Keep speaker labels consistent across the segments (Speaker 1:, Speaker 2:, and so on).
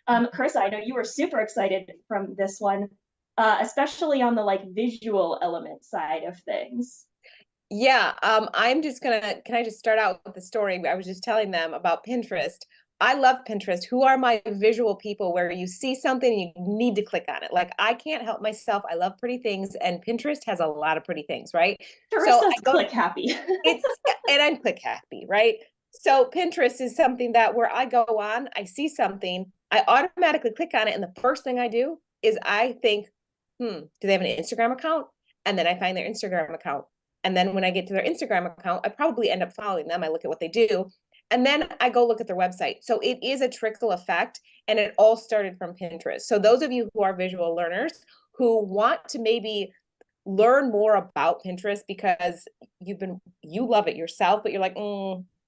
Speaker 1: Carissa, I know you were super excited from this one, especially on the like visual element side of things.
Speaker 2: Yeah, I'm just gonna, can I just start out with the story? I was just telling them about Pinterest. I love Pinterest. Who are my visual people where you see something and you need to click on it? Like I can't help myself. I love pretty things, and Pinterest has a lot of pretty things, right? So
Speaker 1: Carissa's
Speaker 2: I go to
Speaker 1: click happy.
Speaker 2: it's and I'm click happy, right? So Pinterest is something that where I go on, I see something, I automatically click on it, and the first thing I do is I think, do they have an Instagram account? And then I find their Instagram account. And then when I get to their Instagram account, I probably end up following them. I look at what they do. And then I go look at their website. So it is a trickle effect. And it all started from Pinterest. So those of you who are visual learners who want to maybe learn more about Pinterest because you love it yourself, but you're like,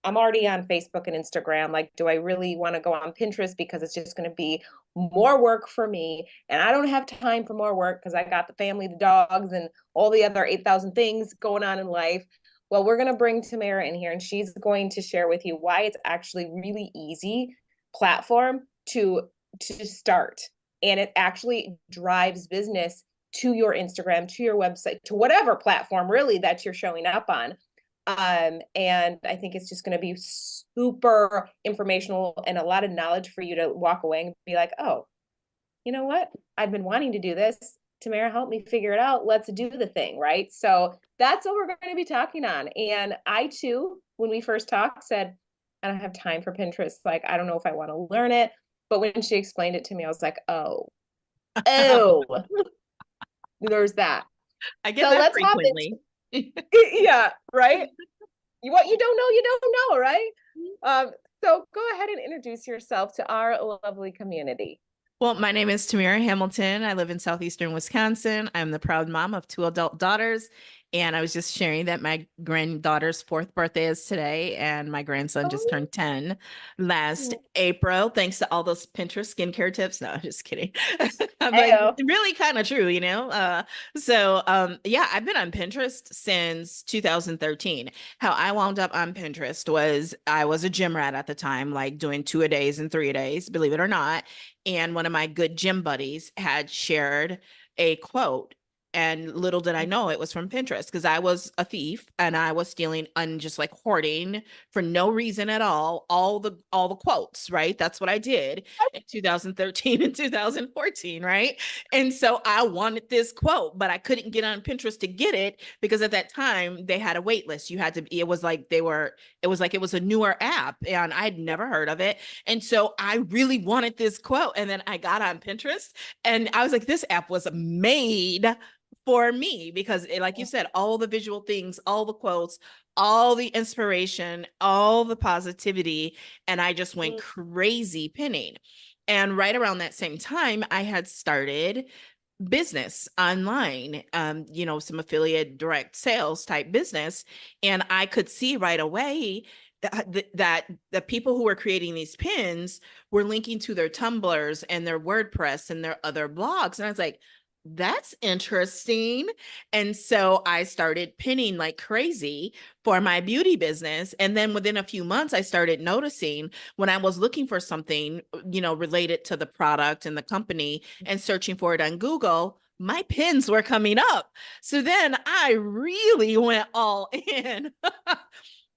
Speaker 2: I'm already on Facebook and Instagram. Like, do I really want to go on Pinterest because it's just going to be more work for me? And I don't have time for more work because I got the family, the dogs, and all the other 8,000 things going on in life. Well, we're going to bring Tamara in here and she's going to share with you why it's actually really easy platform to start. And it actually drives business to your Instagram, to your website, to whatever platform really that you're showing up on. And I think it's just going to be super informational and a lot of knowledge for you to walk away and be like, oh, you know what? I've been wanting to do this. Tamara, help me figure it out. Let's do the thing, right? So that's what we're going to be talking on. And I too, when we first talked, said, I don't have time for Pinterest. Like, I don't know if I want to learn it. But when she explained it to me, I was like, oh, there's that.
Speaker 3: I get
Speaker 2: So
Speaker 3: that
Speaker 2: let's hop into
Speaker 3: frequently.
Speaker 2: yeah, right. What you don't know, you don't know, right? So go ahead and introduce yourself to our lovely community.
Speaker 3: Well, my name is Tamira Hamilton. I live in southeastern Wisconsin. I'm the proud mom of two adult daughters. And I was just sharing that my granddaughter's fourth birthday is today, and my grandson just
Speaker 2: Oh,
Speaker 3: turned 10 last April, thanks to all those Pinterest skincare tips. No, I'm just kidding. But
Speaker 2: ayo.
Speaker 3: really kind of true, you know? Yeah, I've been on Pinterest since 2013. How I wound up on Pinterest was I was a gym rat at the time, like doing 2-a-days and 3-a-days, believe it or not. And one of my good gym buddies had shared a quote. And little did I know it was from Pinterest because I was a thief and I was stealing and just like hoarding for no reason at all the quotes, right? That's what I did in 2013 and 2014, right? And so I wanted this quote, but I couldn't get on Pinterest to get it because at that time they had a wait list. You had to, it was like it was a newer app and I'd never heard of it. And so I really wanted this quote. And then I got on Pinterest and I was like, this app was made for me because like you said, all the visual things, all the quotes, all the inspiration, all the positivity. And I just went crazy pinning. And right around that same time, I had started business online, some affiliate direct sales type business. And I could see right away that the people who were creating these pins were linking to their Tumblrs and their WordPress and their other blogs. And I was like, that's interesting. And so I started pinning like crazy for my beauty business. And then within a few months, I started noticing when I was looking for something, related to the product and the company and searching for it on Google, my pins were coming up. So then I really went all in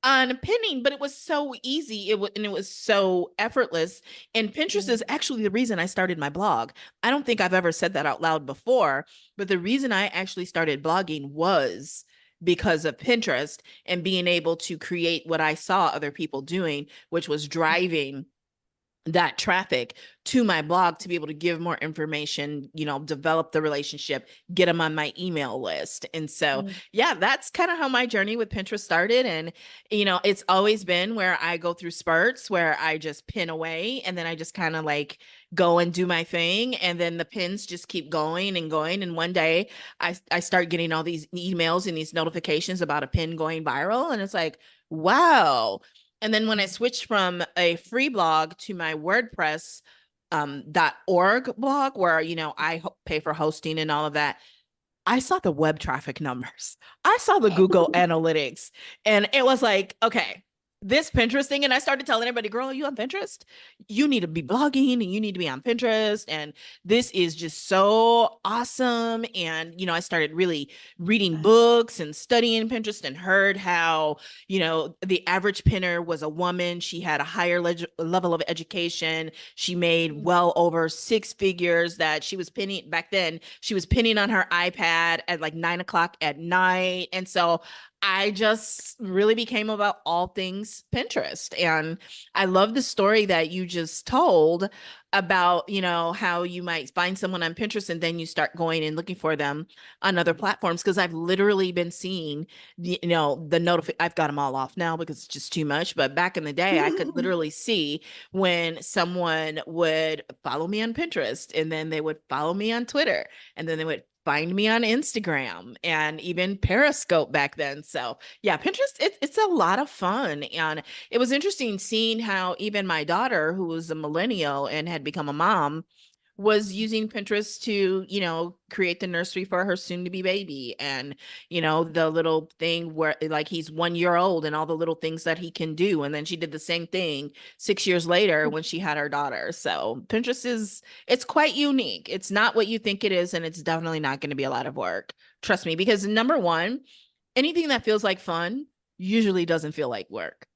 Speaker 3: on pinning, but it was so easy. And it was so effortless. And Pinterest is actually the reason I started my blog. I don't think I've ever said that out loud before, but the reason I actually started blogging was because of Pinterest and being able to create what I saw other people doing, which was driving that traffic to my blog to be able to give more information, develop the relationship, get them on my email list. And so, yeah, that's kind of how my journey with Pinterest started. And, it's always been where I go through spurts where I just pin away and then I just kind of like go and do my thing. And then the pins just keep going and going. And one day I start getting all these emails and these notifications about a pin going viral. And it's like, wow. And then when I switched from a free blog to my WordPress .org blog, where, I pay for hosting and all of that, I saw the web traffic numbers. I saw the Google Analytics, and it was like, okay, this Pinterest thing. And I started telling everybody, girl, you on Pinterest? You need to be blogging and you need to be on Pinterest. And this is just so awesome. And, I started really reading books and studying Pinterest and heard how, the average pinner was a woman. She had a higher level of education. She made well over 6 figures that she was pinning back then. She was pinning on her iPad at like 9 o'clock at night. And so I just really became about all things Pinterest. And I love the story that you just told about, how you might find someone on Pinterest and then you start going and looking for them on other platforms. Cause I've literally been seeing, I've got them all off now because it's just too much. But back in the day, I could literally see when someone would follow me on Pinterest and then they would follow me on Twitter and then they would find me on Instagram and even Periscope back then. So yeah, Pinterest, it's a lot of fun. And it was interesting seeing how even my daughter, who was a millennial and had become a mom, was using Pinterest to, create the nursery for her soon to be baby. And, the little thing where like he's 1 year old and all the little things that he can do. And then she did the same thing 6 years later when she had her daughter. So Pinterest it's quite unique. It's not what you think it is. And it's definitely not going to be a lot of work. Trust me, because number one, anything that feels like fun usually doesn't feel like work.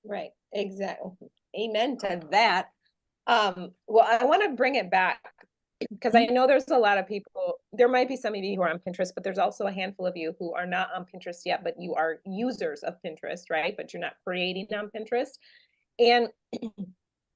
Speaker 2: Right. Exactly. Amen to that. Well, I want to bring it back because I know there's a lot of people, there might be some of you who are on Pinterest, but there's also a handful of you who are not on Pinterest yet, but you are users of Pinterest, right? But you're not creating on Pinterest. And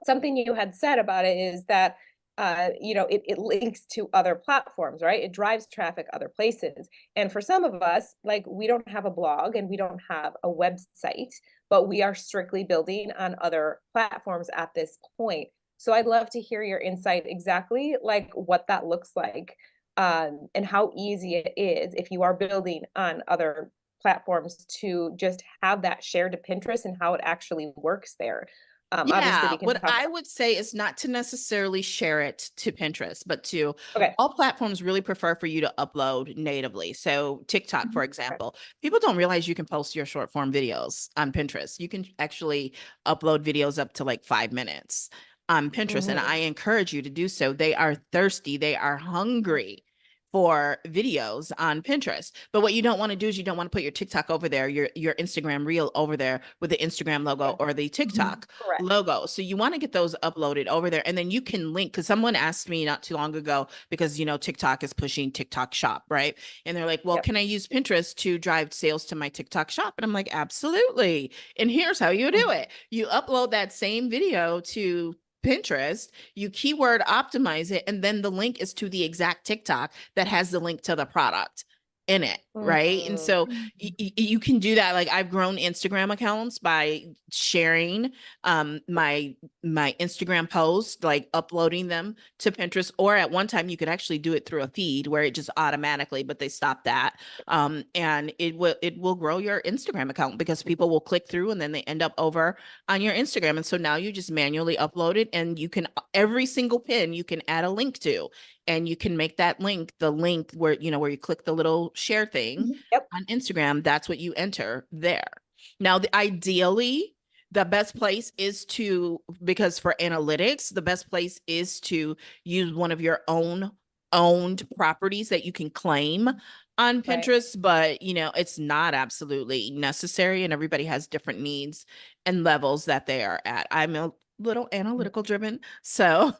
Speaker 2: something you had said about it is that, it links to other platforms, right? It drives traffic other places. And for some of us, like we don't have a blog and we don't have a website, but we are strictly building on other platforms at this point. So I'd love to hear your insight exactly like what that looks like, and how easy it is if you are building on other platforms to just have that shared to Pinterest and how it actually works there. Obviously
Speaker 3: Yeah,
Speaker 2: we can
Speaker 3: what
Speaker 2: talk.
Speaker 3: I would say is not to necessarily share it to Pinterest, but to
Speaker 2: Okay.
Speaker 3: all platforms really prefer for you to upload natively. So TikTok, for
Speaker 2: Okay.
Speaker 3: example, people don't realize you can post your short form videos on Pinterest. You can actually upload videos up to like 5 minutes on Pinterest, and I encourage you to do so. They are thirsty, they are hungry for videos on Pinterest. But what you don't want to do is you don't want to put your TikTok over there, your Instagram reel over there with the Instagram logo or the TikTok
Speaker 2: Correct.
Speaker 3: logo. So you want to get those uploaded over there. And then you can link, because someone asked me not too long ago, because TikTok is pushing TikTok shop, right? And they're like, well,
Speaker 2: Yep.
Speaker 3: can I use Pinterest to drive sales to my TikTok shop? And I'm like, absolutely. And here's how you do it. You upload that same video to Pinterest, you keyword optimize it, and then the link is to the exact TikTok that has the link to the product in it, right? And so you can do that. Like I've grown Instagram accounts by sharing my Instagram posts, like uploading them to Pinterest, or at one time you could actually do it through a feed where it just automatically, but they stopped that. And it will grow your Instagram account because people will click through and then they end up over on your Instagram. And so now you just manually upload it, and you can, every single pin you can add a link to, and you can make that link the link where where you click the little share thing on Instagram. That's what you enter there. Now, ideally, the best place is to, because for analytics, the best place is to use one of your own owned properties that you can claim on Pinterest, but it's not absolutely necessary, and everybody has different needs and levels that they are at. I'm a little analytical driven, so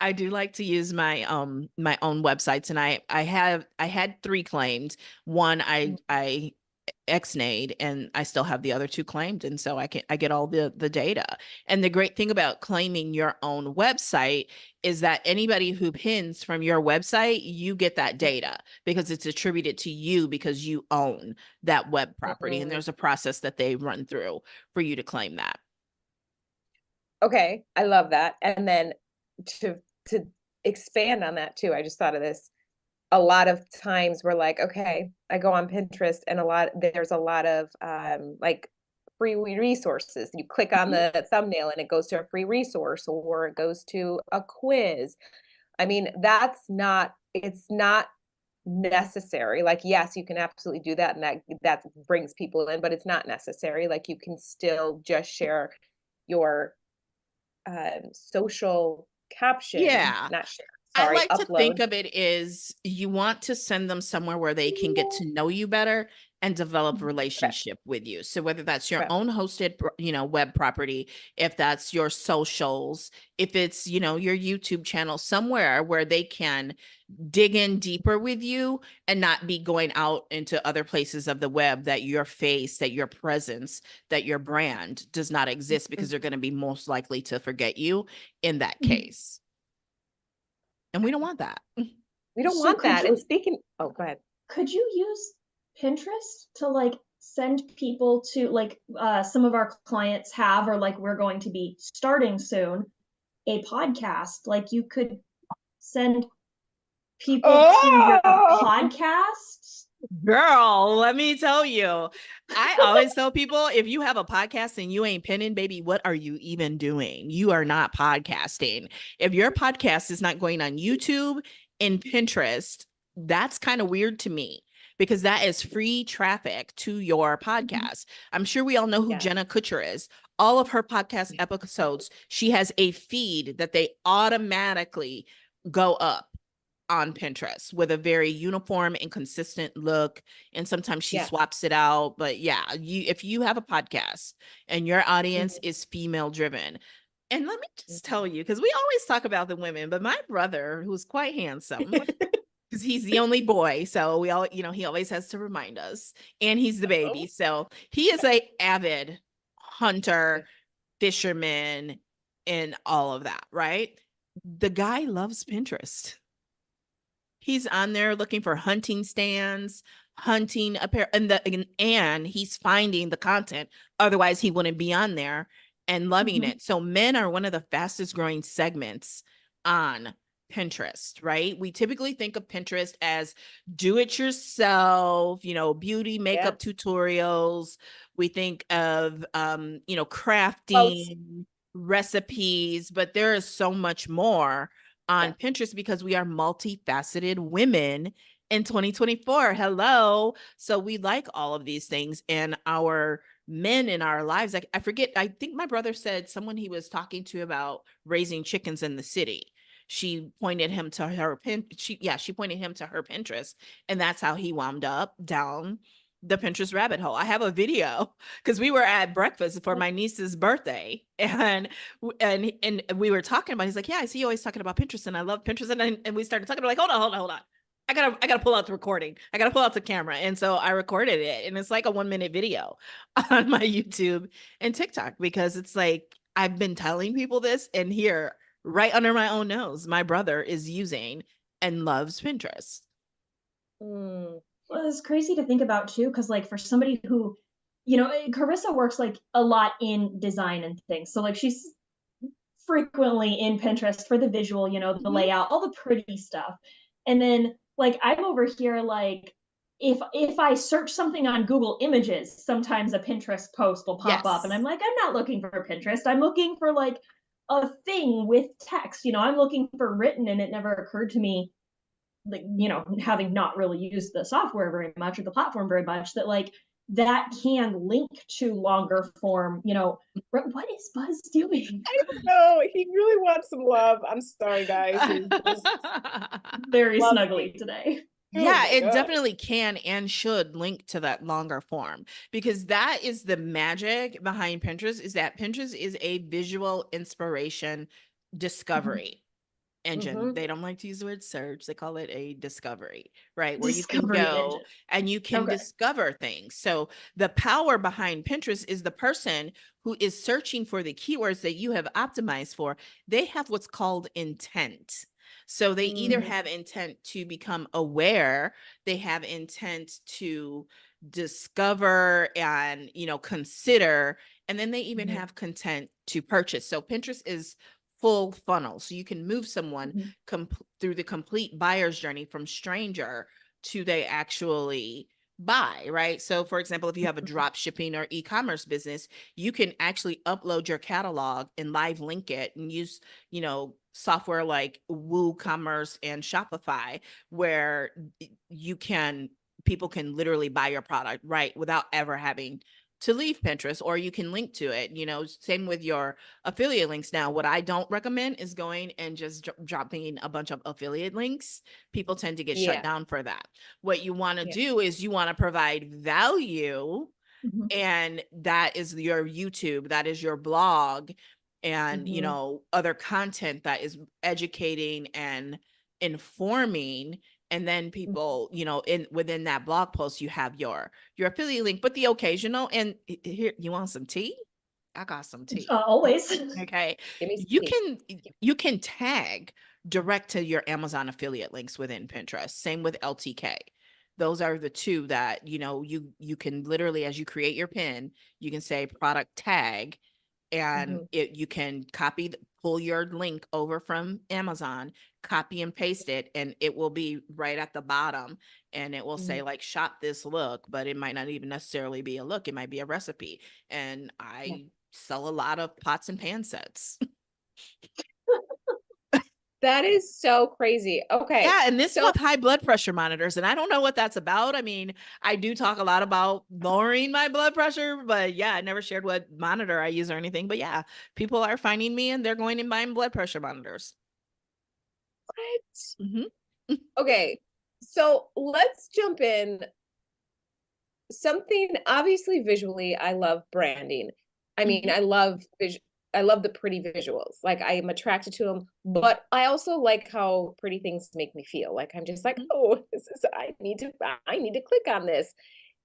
Speaker 3: I do like to use my my own websites, and I had 3 claimed. One I ex-nayed, and I still have the other 2 claimed, and so I get all the data. And the great thing about claiming your own website is that anybody who pins from your website, you get that data because it's attributed to you because you own that web property, and there's a process that they run through for you to claim that.
Speaker 2: Okay, I love that. And then to expand on that too, I just thought of this. A lot of times we're like, okay, I go on Pinterest and there's a lot of like free resources. You click on the thumbnail and it goes to a free resource, or it goes to a quiz. I mean, it's not necessary. Like, yes, you can absolutely do that, and that brings people in, but it's not necessary. Like, you can still just share your social caption,
Speaker 3: Yeah.
Speaker 2: not share,
Speaker 3: I
Speaker 2: sorry,
Speaker 3: like to think
Speaker 2: upload.
Speaker 3: of it as you want to send them somewhere where they can get to know you better and develop
Speaker 2: Correct.
Speaker 3: relationship with you. So whether that's your
Speaker 2: Correct.
Speaker 3: own hosted, web property, if that's your socials, if it's, your YouTube channel, somewhere where they can dig in deeper with you and not be going out into other places of the web that your face, that your presence, that your brand does not exist, because they're going to be most likely to forget you in that case. And we don't want that.
Speaker 2: We don't
Speaker 1: So
Speaker 2: want
Speaker 1: could
Speaker 2: that.
Speaker 1: you-
Speaker 2: And speaking, oh, go ahead.
Speaker 1: Could you use Pinterest to like send people to like some of our clients have, or like we're going to be starting soon, a podcast? Like you could send people to your podcast.
Speaker 3: Girl, let me tell you. I always tell people, if you have a podcast and you ain't pinning, baby, what are you even doing? You are not podcasting. If your podcast is not going on YouTube and Pinterest, that's kind of weird to me, because that is free traffic to your podcast. I'm sure we all know who
Speaker 2: Yeah.
Speaker 3: Jenna Kutcher is. All of her podcast episodes, she has a feed that they automatically go up on Pinterest with a very uniform and consistent look. And sometimes she swaps it out. But yeah, if you have a podcast and your audience is female driven, and let me just tell you, because we always talk about the women, but my brother, who's quite handsome, because he's the only boy, so we all, he always has to remind us, and he's the baby, so he is a avid hunter, fisherman, and all of that, right? The guy loves Pinterest. He's on there looking for hunting stands, hunting apparel, and he's finding the content. Otherwise, he wouldn't be on there and loving it. So men are one of the fastest growing segments on Pinterest, right? We typically think of Pinterest as do it yourself, beauty, makeup tutorials. We think of, crafting, recipes, but there is so much more on Pinterest, because we are multifaceted women in 2024. Hello. So we like all of these things, and our men in our lives. Like, I forget, I think my brother said someone he was talking to about raising chickens in the city. She pointed him to her she pointed him to her Pinterest, and that's how he wound up down the Pinterest rabbit hole. I have a video, because we were at breakfast for my niece's birthday, and we were talking about, he's like, yeah, I see you always talking about Pinterest, and I love Pinterest. And we started talking about, like, hold on. I gotta pull out the recording. I gotta pull out the camera. And so I recorded it, and it's like a 1-minute video on my YouTube and TikTok, because it's like, I've been telling people this, and here, right under my own nose, my brother is using and loves Pinterest.
Speaker 1: Well, it's crazy to think about too, because like for somebody who, Carissa works like a lot in design and things. So like she's frequently in Pinterest for the visual, the layout, all the pretty stuff. And then like I'm over here like if I search something on Google Images, sometimes a Pinterest post will pop up, and I'm like, I'm not looking for Pinterest. I'm looking for like a thing with text. I'm looking for written, and it never occurred to me, like, having not really used the software very much or the platform very much, that like that can link to longer form. What is Buzz doing?
Speaker 2: I don't know. He really wants some love. I'm sorry, guys. He's
Speaker 1: very snuggly today.
Speaker 3: Yeah, it definitely can and should link to that longer form, because that is the magic behind Pinterest, is that Pinterest is a visual inspiration discovery engine. They don't like to use the word search. They call it a discovery, right? Where you can go and you can discover things. So the power behind Pinterest is the person who is searching for the keywords that you have optimized for. They have what's called intent. So they either have intent to become aware, they have intent to discover and, consider, and then they even have content to purchase. So Pinterest is full funnel. So you can move someone through the complete buyer's journey, from stranger to they actually buy, right? So for example, if you have a drop shipping or e-commerce business, you can actually upload your catalog and live link it and use, software like WooCommerce and Shopify, where people can literally buy your product, right, without ever having to leave Pinterest, or you can link to it. Same with your affiliate links. Now, what I don't recommend is going and just dropping a bunch of affiliate links. People tend to get shut
Speaker 2: Yeah.
Speaker 3: down for that. What you want to
Speaker 2: Yeah.
Speaker 3: do is you want to provide value,
Speaker 1: Mhm.
Speaker 3: and that is your YouTube, that is your blog, and
Speaker 2: Mhm.
Speaker 3: other content that is educating and informing. And then people, within that blog post, you have your affiliate link. But the occasional, and here, you want some tea? I got some tea.
Speaker 1: Always.
Speaker 3: Okay.
Speaker 2: Give me some
Speaker 3: You
Speaker 2: tea.
Speaker 3: can you can tag direct to your Amazon affiliate links within Pinterest. Same with LTK. Those are the two that, you can literally, as you create your pin, you can say product tag, and
Speaker 2: Mhm.
Speaker 3: you can pull your link over from Amazon, copy and paste it, and it will be right at the bottom, and it will say
Speaker 2: Mhm.
Speaker 3: like shop this look, but it might not even necessarily be a look. It might be a recipe. And
Speaker 2: Yeah.
Speaker 3: I sell a lot of pots and pan sets.
Speaker 2: That is so crazy. Okay.
Speaker 3: Yeah, and this
Speaker 2: So
Speaker 3: month, high blood pressure monitors, and I don't know what that's about. I mean, I do talk a lot about lowering my blood pressure, but yeah, I never shared what monitor I use or anything. But yeah, people are finding me and they're going and buying blood pressure monitors.
Speaker 2: what?
Speaker 3: Hmm.
Speaker 2: Okay. So let's jump in. Something obviously visually, I love branding. I mean,
Speaker 3: Hmm.
Speaker 2: I love the pretty visuals. Like I am attracted to them, but I also like how pretty things make me feel. Like I'm just like, oh, I need to click on this.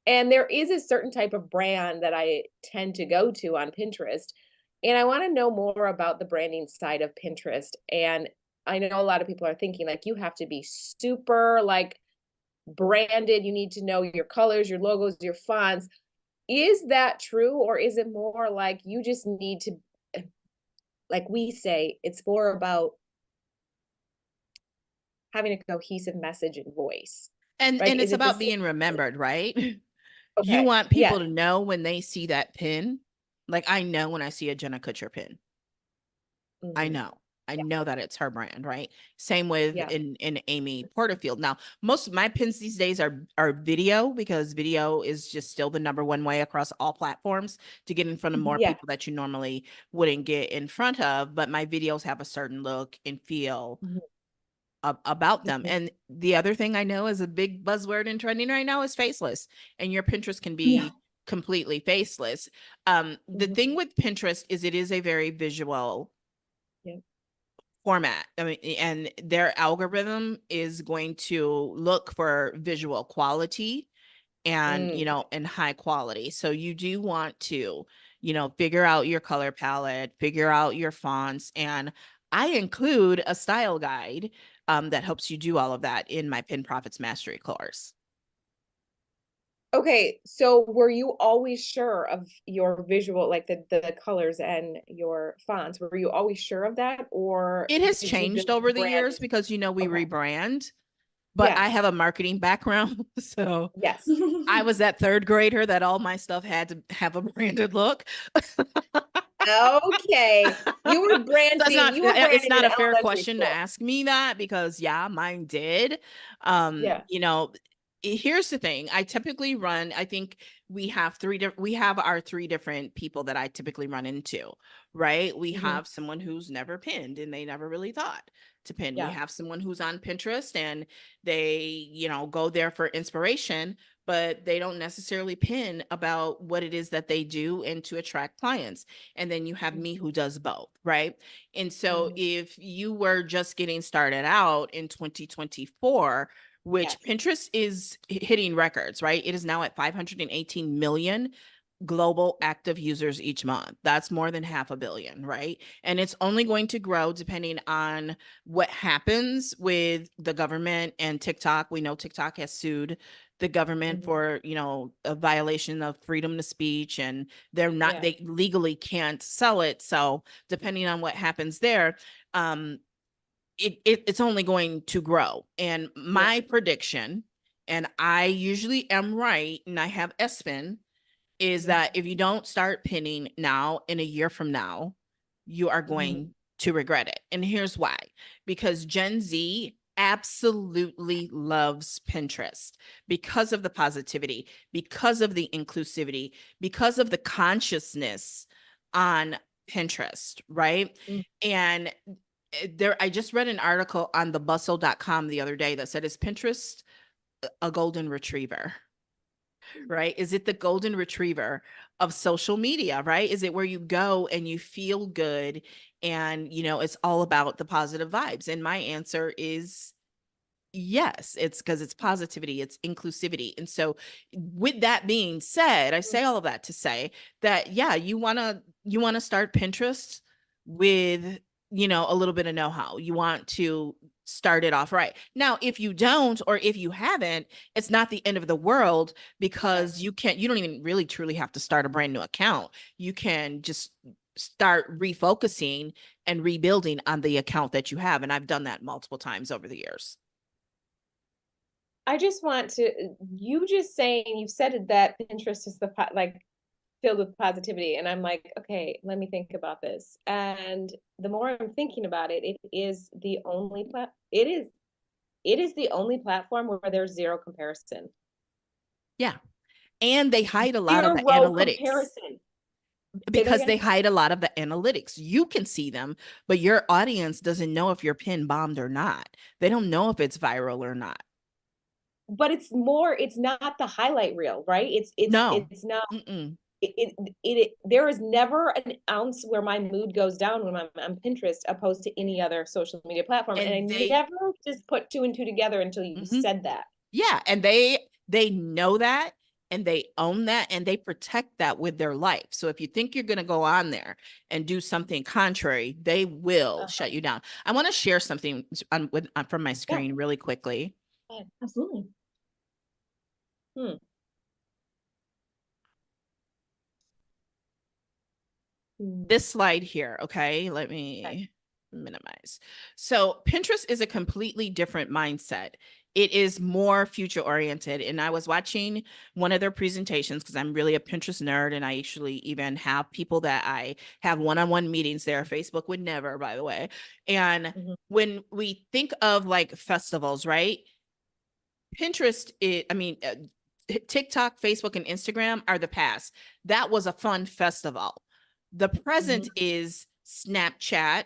Speaker 2: And there is a certain type of brand that I tend to go to on Pinterest. And I want to know more about the branding side of Pinterest. And I know a lot of people are thinking like you have to be super like branded, you need to know your colors, your logos, your fonts. Is that true? Or is it more like you just need to, like we say, it's more about having a cohesive message and voice?
Speaker 3: And
Speaker 2: Like, is
Speaker 3: it's
Speaker 2: it the
Speaker 3: about
Speaker 2: same?
Speaker 3: being remembered, right? You
Speaker 2: Okay.
Speaker 3: want
Speaker 2: Yeah.
Speaker 3: people to know when they see that pin. Like I know when I see a Jenna Kutcher pin. I
Speaker 2: Hmm.
Speaker 3: know. I
Speaker 2: Yeah.
Speaker 3: know that it's her brand, right? Same with
Speaker 2: Yeah.
Speaker 3: in Amy Porterfield. Now, most of my pins these days are video, because video is just still the number one way across all platforms to get in front of more
Speaker 2: Yeah.
Speaker 3: people that you normally wouldn't get in front of. But my videos have a certain look and feel
Speaker 2: Mhm.
Speaker 3: about them.
Speaker 2: Mhm.
Speaker 3: And the other thing I know is a big buzzword and trending right now is faceless. And your Pinterest can
Speaker 1: Yeah.
Speaker 3: be completely faceless. The
Speaker 2: Mhm.
Speaker 3: thing with Pinterest is it is a very visual
Speaker 2: Yeah.
Speaker 3: format. I mean, and their algorithm is going to look for visual quality and,
Speaker 2: Mm.
Speaker 3: and high quality. So you do want to, figure out your color palette, figure out your fonts. And I include a style guide that helps you do all of that in my Pin Profits Mastery course.
Speaker 2: Okay, so were you always sure of your visual, like the colors and your fonts? Were you always sure of that, or
Speaker 3: It has
Speaker 2: did you just
Speaker 3: changed over the
Speaker 2: brand
Speaker 3: years
Speaker 2: it?
Speaker 3: because, we
Speaker 2: Okay.
Speaker 3: rebrand, but
Speaker 2: Yeah.
Speaker 3: I have a marketing background. So
Speaker 2: Yes.
Speaker 3: I was that third grader that all my stuff had to have a branded look.
Speaker 2: Okay.
Speaker 3: So
Speaker 2: You were
Speaker 3: it's
Speaker 2: branding
Speaker 3: not
Speaker 2: in
Speaker 3: a fair
Speaker 2: elementary
Speaker 3: question to
Speaker 2: school.
Speaker 3: ask me that, because yeah, mine did.
Speaker 2: Yeah.
Speaker 3: Here's the thing. I typically run, I think we have our three different people that I typically run into, right? We
Speaker 2: Mhm.
Speaker 3: have someone who's never pinned and they never really thought to pin. We
Speaker 2: Yeah.
Speaker 3: have someone who's on Pinterest and they, go there for inspiration, but they don't necessarily pin about what it is that they do and to attract clients. And then you have
Speaker 2: Mhm.
Speaker 3: me who does both, right? And so
Speaker 2: Mhm.
Speaker 3: if you were just getting started out in 2024, which
Speaker 2: Yes.
Speaker 3: Pinterest is hitting records, right? It is now at 518 million global active users each month. That's more than 500 million, right? And it's only going to grow depending on what happens with the government and TikTok. We know TikTok has sued the government
Speaker 2: Mhm.
Speaker 3: for, a violation of freedom to speech, and
Speaker 2: Yeah.
Speaker 3: they legally can't sell it. So depending on what happens there, it's only going to grow. And
Speaker 2: Yeah.
Speaker 3: my prediction and I usually am right, and I have Espen, is that if you don't start pinning now, in a year from now, you are going to regret it. And here's why. Because Gen Z absolutely loves Pinterest because of the positivity, because of the inclusivity, because of the consciousness on Pinterest, right? And I just read an article on thebustle.com the other day that said, is Pinterest a golden retriever? Right? Is it the golden retriever of social media, right? Is it where you go and you feel good and, it's all about the positive vibes? And my answer is yes. It's because it's positivity, it's inclusivity. And so with that being said, I say all of that to say that, yeah, you want to start Pinterest with, a little bit of know-how. You want to start it off right. Now, if you don't, or if you haven't, it's not the end of the world, because you don't even really truly have to start a brand new account. You can just start refocusing and rebuilding on the account that you have. And I've done that multiple times over the years.
Speaker 2: I just want to, you just saying, you've said it, that Pinterest is filled with positivity. And I'm like, okay, let me think about this. And the more I'm thinking about it, it is the only platform where there's zero comparison.
Speaker 3: Yeah. And they hide a lot of the
Speaker 2: Zero
Speaker 3: analytics.
Speaker 2: comparison.
Speaker 3: Because they hide a lot of the analytics. You can see them, but your audience doesn't know if you're pin bombed or not. They don't know if it's viral or not.
Speaker 2: But it's not the highlight reel, right? It's
Speaker 3: No.
Speaker 2: it's not. There is never an ounce where my mood goes down when I'm on Pinterest opposed to any other social media platform. And I never just put two and two together until you said that.
Speaker 3: Yeah. And they know that, and they own that, and they protect that with their life. So if you think you're going to go on there and do something contrary, they will shut you down. I want to share something from my screen really quickly.
Speaker 1: Absolutely.
Speaker 3: This slide here, okay? Let me minimize. So Pinterest is a completely different mindset. It is more future oriented. And I was watching one of their presentations because I'm really a Pinterest nerd, and I actually even have people that I have one-on-one meetings there. Facebook would never, by the way. And when we think of like festivals, right? Pinterest, TikTok, Facebook, and Instagram are the past. That was a fun festival. The present is Snapchat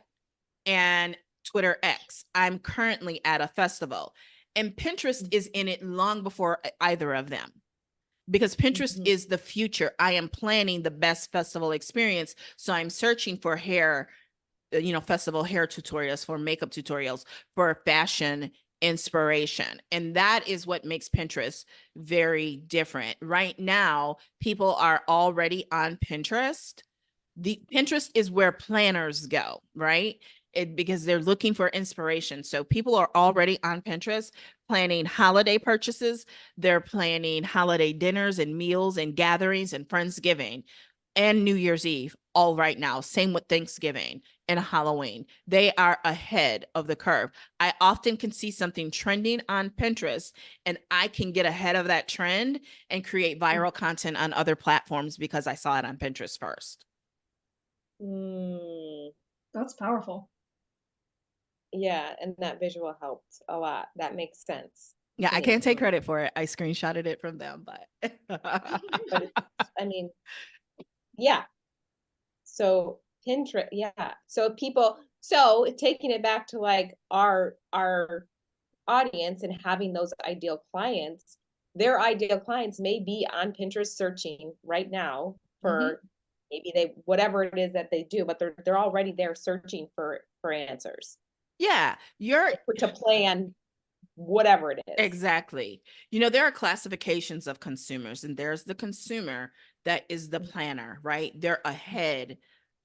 Speaker 3: and Twitter X. I'm currently at a festival, and Pinterest is in it long before either of them, because Pinterest is the future. I am planning the best festival experience. So I'm searching for hair, festival hair tutorials, for makeup tutorials, for fashion inspiration. And that is what makes Pinterest very different. Right now, people are already on Pinterest. The Pinterest is where planners go, right? Because they're looking for inspiration. So people are already on Pinterest planning holiday purchases. They're planning holiday dinners and meals and gatherings and Friendsgiving and New Year's Eve all right now. Same with Thanksgiving and Halloween. They are ahead of the curve. I often can see something trending on Pinterest, and I can get ahead of that trend and create viral content on other platforms because I saw it on Pinterest first.
Speaker 1: That's powerful.
Speaker 2: Yeah, and that visual helped a lot. That makes sense.
Speaker 3: Yeah, I can't take credit for it. I screenshotted it from them, but
Speaker 2: yeah. So Pinterest, yeah. So taking it back to like our audience and having those ideal clients, their ideal clients may be on Pinterest searching right now for maybe whatever it is that they do, but they're already there searching for answers.
Speaker 3: Yeah,
Speaker 2: to plan whatever it is.
Speaker 3: Exactly. There are classifications of consumers, and there's the consumer that is the planner, right? They're ahead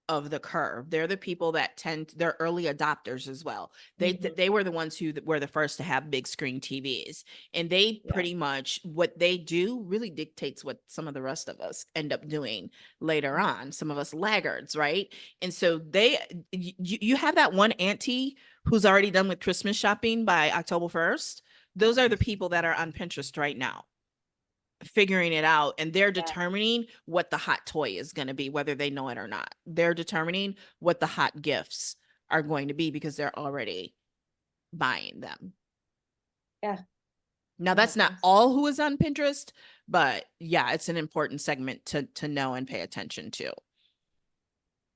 Speaker 3: of the curve. They're the people that they're early adopters as well. They were the ones who were the first to have big screen TVs, and they pretty much, what they do really dictates what some of the rest of us end up doing later on. Some of us laggards, right? And so you have that one auntie who's already done with Christmas shopping by October 1st, those are the people that are on Pinterest right now, figuring it out, and they're determining what the hot toy is going to be, whether they know it or not. They're determining what the hot gifts are going to be because they're already buying them.
Speaker 2: Yeah.
Speaker 3: Now that's not all who is on Pinterest, but yeah, it's an important segment to know and pay attention to.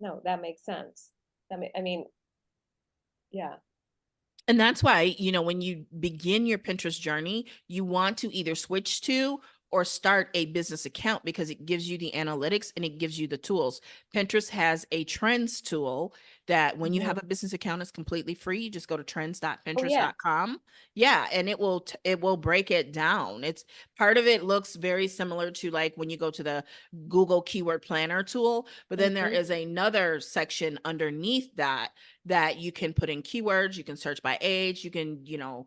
Speaker 2: No, that makes sense. I mean, yeah.
Speaker 3: And that's why, you know, when you begin your Pinterest journey, you want to either switch to or start a business account because it gives you the analytics and it gives you the tools. Pinterest has a trends tool that when you have a business account, it's completely free. You just go to trends.pinterest.com. Yeah. And it will break it down. It's part of it looks very similar to like when you go to the Google Keyword Planner tool, but then there is another section underneath that you can put in keywords, you can search by age, you can, you know,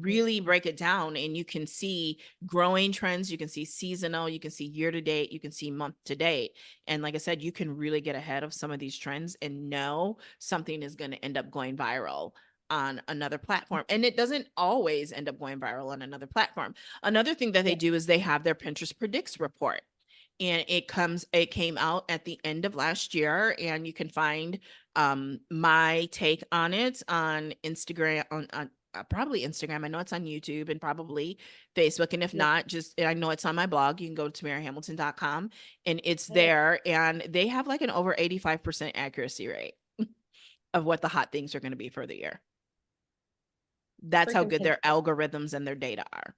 Speaker 3: really break it down and you can see growing trends, you can see seasonal, you can see year to date, you can see month to date. And like I said, you can really get ahead of some of these trends and know something is going to end up going viral on another platform. And it doesn't always end up going viral on another platform. Another thing that they do is they have their Pinterest Predicts report. And it came out at the end of last year, and you can find my take on it on Instagram, on probably Instagram. I know it's on YouTube and probably Facebook. And if not, just, I know it's on my blog. You can go to tamarahamilton.com and it's there. And they have like an over 85% accuracy rate of what the hot things are going to be for the year. That's how good their algorithms and their data are.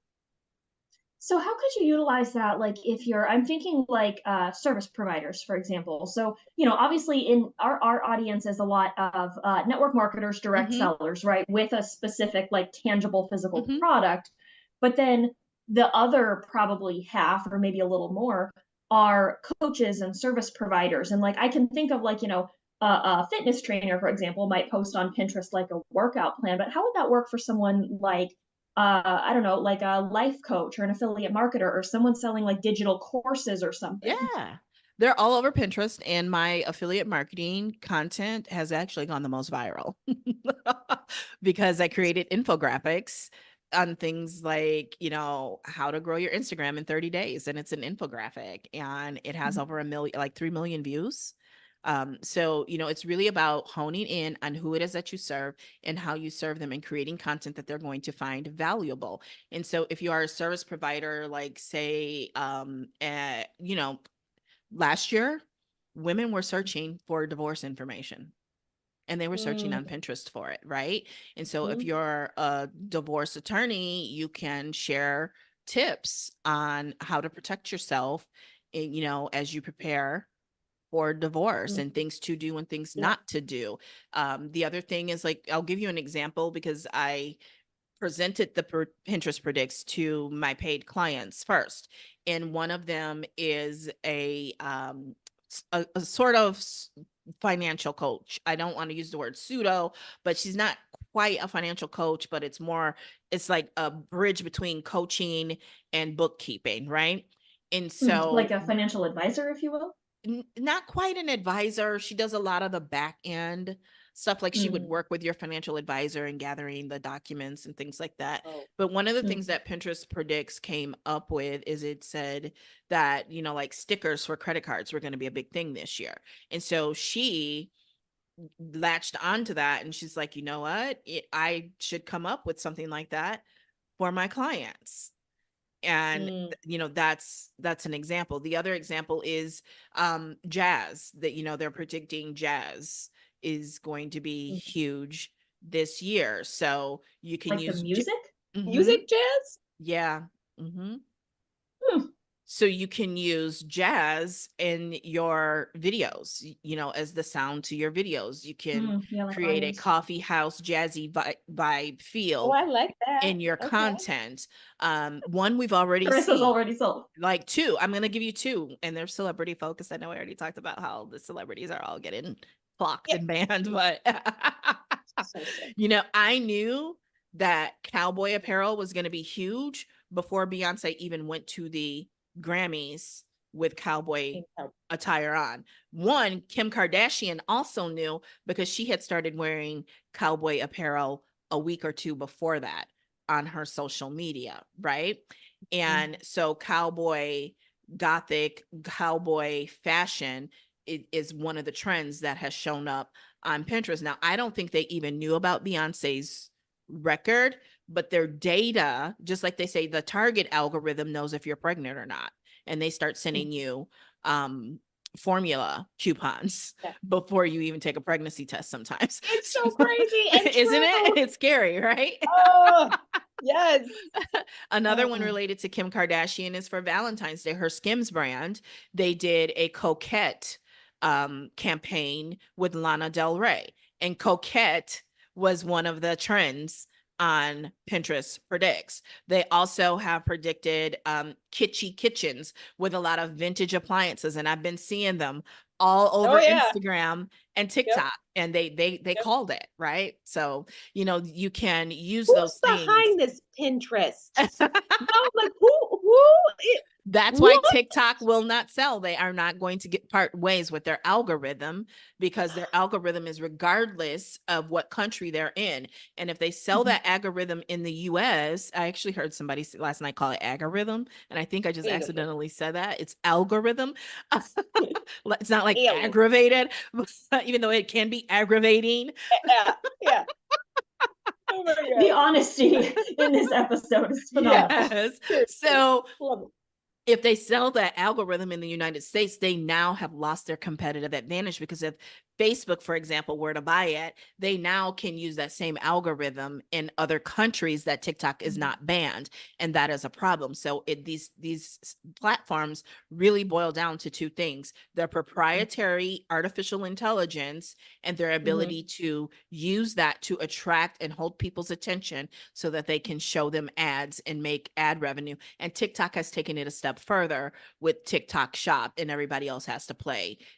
Speaker 1: So how could you utilize that? Like if I'm thinking like service providers, for example. So, you know, obviously in our audience is a lot of network marketers, direct sellers, right? With a specific like tangible physical product. But then the other probably half or maybe a little more are coaches and service providers. And like, I can think of like, you know, a fitness trainer, for example, might post on Pinterest like a workout plan, but how would that work for someone like I don't know, like a life coach or an affiliate marketer or someone selling like digital courses or something?
Speaker 3: Yeah. They're all over Pinterest, and my affiliate marketing content has actually gone the most viral because I created infographics on things like, you know, how to grow your Instagram in 30 days. And it's an infographic and it has over 3 million views. So, you know, it's really about honing in on who it is that you serve and how you serve them and creating content that they're going to find valuable. And so if you are a service provider, like say, you know, last year, women were searching for divorce information and they were searching on Pinterest for it, right? And so if you're a divorce attorney, you can share tips on how to protect yourself, you know, as you prepare for divorce and things to do and things not to do. The other thing is like, I'll give you an example because I presented the Pinterest Predicts to my paid clients first. And one of them is a sort of financial coach. I don't want to use the word pseudo, but she's not quite a financial coach, but it's like a bridge between coaching and bookkeeping, right? And so
Speaker 1: like a financial advisor, if you will.
Speaker 3: Not quite an advisor. She does a lot of the back end stuff. Like she would work with your financial advisor and gathering the documents and things like that. But one of the things that Pinterest Predicts came up with is it said that, you know, like stickers for credit cards were going to be a big thing this year. And so she latched onto that and she's like, you know what? I should come up with something like that for my clients. And you know, that's an example. The other example is jazz, that, you know, they're predicting jazz is going to be huge this year. So you can
Speaker 1: like
Speaker 3: use
Speaker 1: the music
Speaker 2: music jazz.
Speaker 3: Yeah. So you can use jazz in your videos, you know, as the sound to your videos. You can
Speaker 1: like
Speaker 3: create
Speaker 1: artists.
Speaker 3: a coffee house jazzy vibe feel.
Speaker 2: Oh, I like that.
Speaker 3: In your content. One we've already
Speaker 1: Carissa's
Speaker 3: seen.
Speaker 1: already sold.
Speaker 3: Like two. I'm going to give you two, and they're celebrity focused. I know I already talked about how the celebrities are all getting clocked and banned, but you know, I knew that cowboy apparel was going to be huge before Beyonce even went to the Grammys with cowboy attire on. One, Kim Kardashian also knew because she had started wearing cowboy apparel a week or two before that. on her social media, right? And so gothic cowboy fashion is one of the trends that has shown up on Pinterest. Now, I don't think they even knew about Beyonce's record, but their data, just like they say, the Target algorithm knows if you're pregnant or not, and they start sending you formula coupons before you even take a pregnancy test sometimes.
Speaker 2: It's so crazy and
Speaker 3: isn't it?
Speaker 2: true.
Speaker 3: It's scary, right?
Speaker 2: Oh, yes.
Speaker 3: Another one related to Kim Kardashian is for Valentine's Day, her Skims brand. They did a Coquette campaign with Lana Del Rey, and Coquette was one of the trends on Pinterest predicts. They also have predicted kitschy kitchens with a lot of vintage appliances, and I've been seeing them all over Instagram and TikTok, and they called it, right? So, you know, you can use those things.
Speaker 2: Behind this Pinterest? No, like who
Speaker 3: That's why TikTok will not sell. They are not going to get part ways with their algorithm, because their algorithm is regardless of what country they're in. And if they sell that algorithm in the US, I actually heard somebody last night call it algorithm, and I think I just accidentally said that. It's algorithm. It's not like aggravated, even though it can be aggravating.
Speaker 2: Yeah.
Speaker 1: Oh the honesty in this episode is phenomenal.
Speaker 3: Yes. So if they sell that algorithm in the United States, they now have lost their competitive advantage, because if Facebook, for example, were to buy it, they now can use that same algorithm in other countries that TikTok is not banned, and that is a problem. So these platforms really boil down to two things: their proprietary artificial intelligence and their ability to use that to attract and hold people's attention so that they can show them ads and make ad revenue. And TikTok has taken it a step further with TikTok Shop, and everybody else has to